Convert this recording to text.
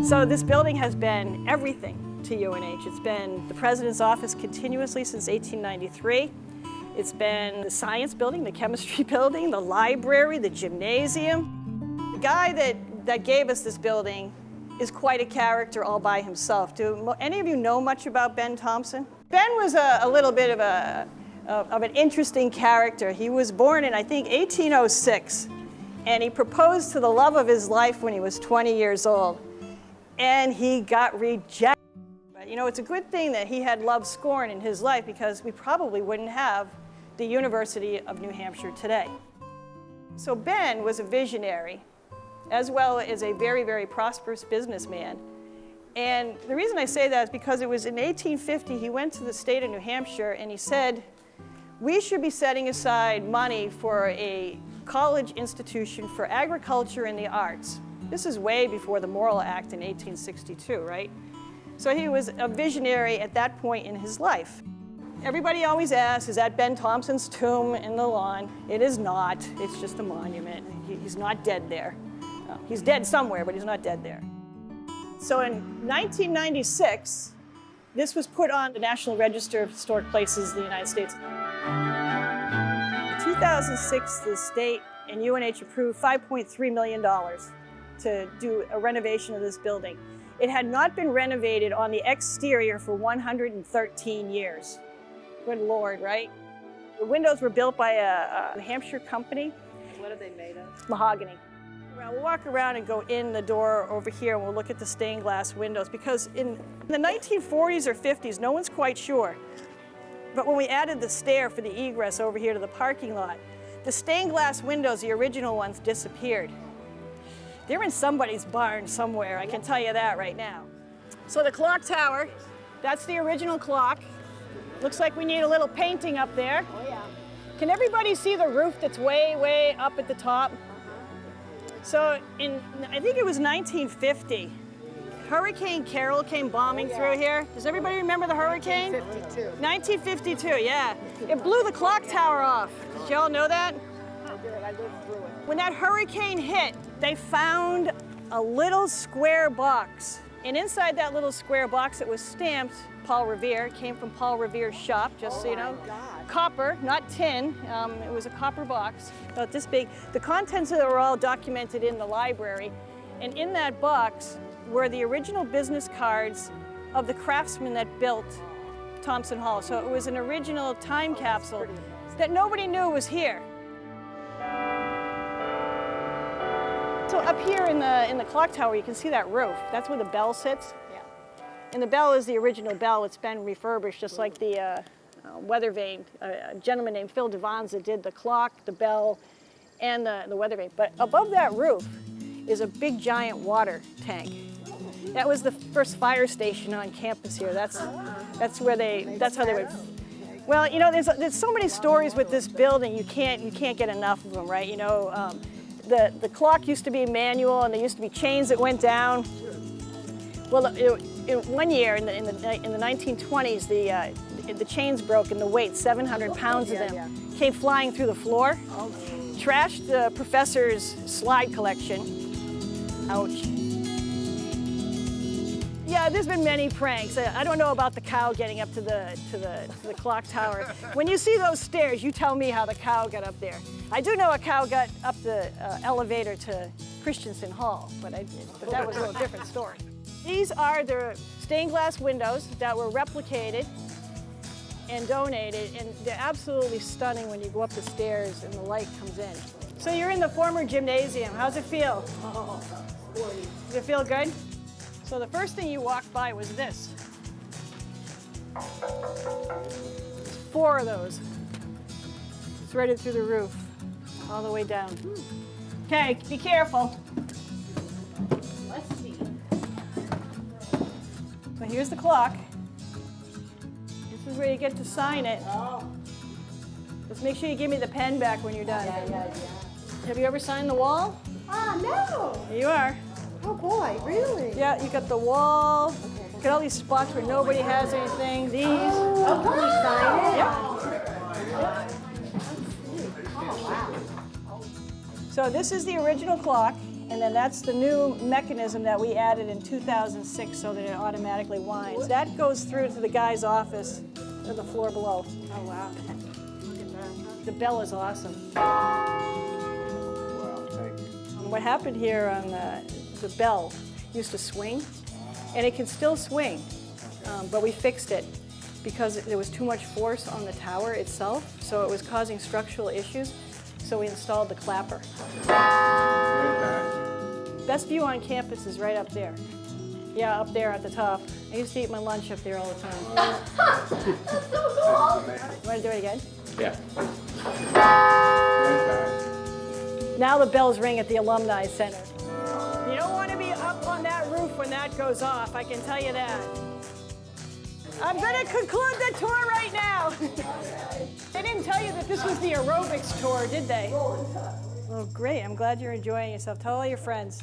So this building has been everything to UNH. It's been the president's office continuously since 1893. It's been the science building, the chemistry building, the library, the gymnasium. The guy that gave us this building is quite a character all by himself. Do any of you know much about Ben Thompson? Ben was a little bit of an interesting character. He was born in, I think, 1806, and he proposed to the love of his life when he was 20 years old, and he got rejected. But, you know, it's a good thing that he had love scorn in his life, because we probably wouldn't have the University of New Hampshire today. So Ben was a visionary, as well as a very, very prosperous businessman. And the reason I say that is because it was in 1850 he went to the state of New Hampshire and he said, we should be setting aside money for a college institution for agriculture and the arts. This is way before the Morrill Act in 1862, right? So he was a visionary at that point in his life. Everybody always asks, is that Ben Thompson's tomb in the lawn? It is not. It's just a monument. He's not dead there. He's dead somewhere, but he's not dead there. So in 1996, this was put on the National Register of Historic Places of the United States. In 2006, the state and UNH approved $5.3 million to do a renovation of this building. It had not been renovated on the exterior for 113 years. Good Lord, right? The windows were built by a Hampshire company. What are they made of? Mahogany. We'll walk around and go in the door over here and we'll look at the stained glass windows, because in the 1940s or 50s, no one's quite sure, but when we added the stair for the egress over here to the parking lot, the stained glass windows, the original ones, disappeared. They're in somebody's barn somewhere, I can tell you that right now. So the clock tower, that's the original clock. Looks like we need a little painting up there. Oh yeah. Can everybody see the roof that's way, way up at the top? So I think it was 1950, Hurricane Carol came bombing through here. Does everybody remember the hurricane? 1952. 1952, yeah. It blew the clock tower off. Did y'all know that? I did, I lived through it. When that hurricane hit, they found a little square box. And inside that little square box, it was stamped Paul Revere. It came from Paul Revere's shop, just so you know. Copper, not tin. It was a copper box, about this big. The contents of it were all documented in the library. And in that box were the original business cards of the craftsman that built Thompson Hall. So it was an original time capsule that nobody knew was here. So up here in the clock tower, you can see that roof. That's where the bell sits. Yeah. And the bell is the original bell. It's been refurbished, just like the weather vane. A gentleman named Phil Devanza did the clock, the bell, and the weather vane. But above that roof is a big giant water tank. That was the first fire station on campus here. That's how they would. Well, you know, there's so many stories with this building. You can't get enough of them, right? You know, the clock used to be manual, and there used to be chains that went down. Well, one year in the 1920s, the chains broke, and the weight, 700 pounds of them, came flying through the floor, trashed the professor's slide collection. Ouch. Yeah, there's been many pranks. I don't know about the cow getting up to the clock tower. When you see those stairs, you tell me how the cow got up there. I do know a cow got up the elevator to Christensen Hall, but that was a little different story. These are the stained glass windows that were replicated and donated, and they're absolutely stunning when you go up the stairs and the light comes in. So you're in the former gymnasium. How's it feel? Does it feel good? So the first thing you walked by was this. 4 of those. Threaded through the roof, all the way down. Okay, be careful. Let's see. So here's the clock. This is where you get to sign it. Oh. Just make sure you give me the pen back when you're done. Yeah. Have you ever signed the wall? No. Here you are. Oh boy, really? Yeah, you got the wall. Look at all these spots where nobody has anything. These. Oh, can we sign it? Yep. Oh, wow. So this is the original clock, And then that's the new mechanism that we added in 2006 so that it automatically winds. That goes through to the guy's office to the floor below. Oh, wow. Look at that. The bell is awesome. Wow, thank you. What happened here on the bell used to swing, and it can still swing, but we fixed it because there was too much force on the tower itself, so it was causing structural issues, so we installed the clapper. Best view on campus is right up there. Yeah, up there at the top. I used to eat my lunch up there all the time. That's so cool. You want to do it again? Yeah. Now the bells ring at the Alumni Center. You don't want to be up on that roof when that goes off, I can tell you that. I'm going to conclude the tour right now. They didn't tell you that this was the aerobics tour, did they? Oh, great. I'm glad you're enjoying yourself. Tell all your friends.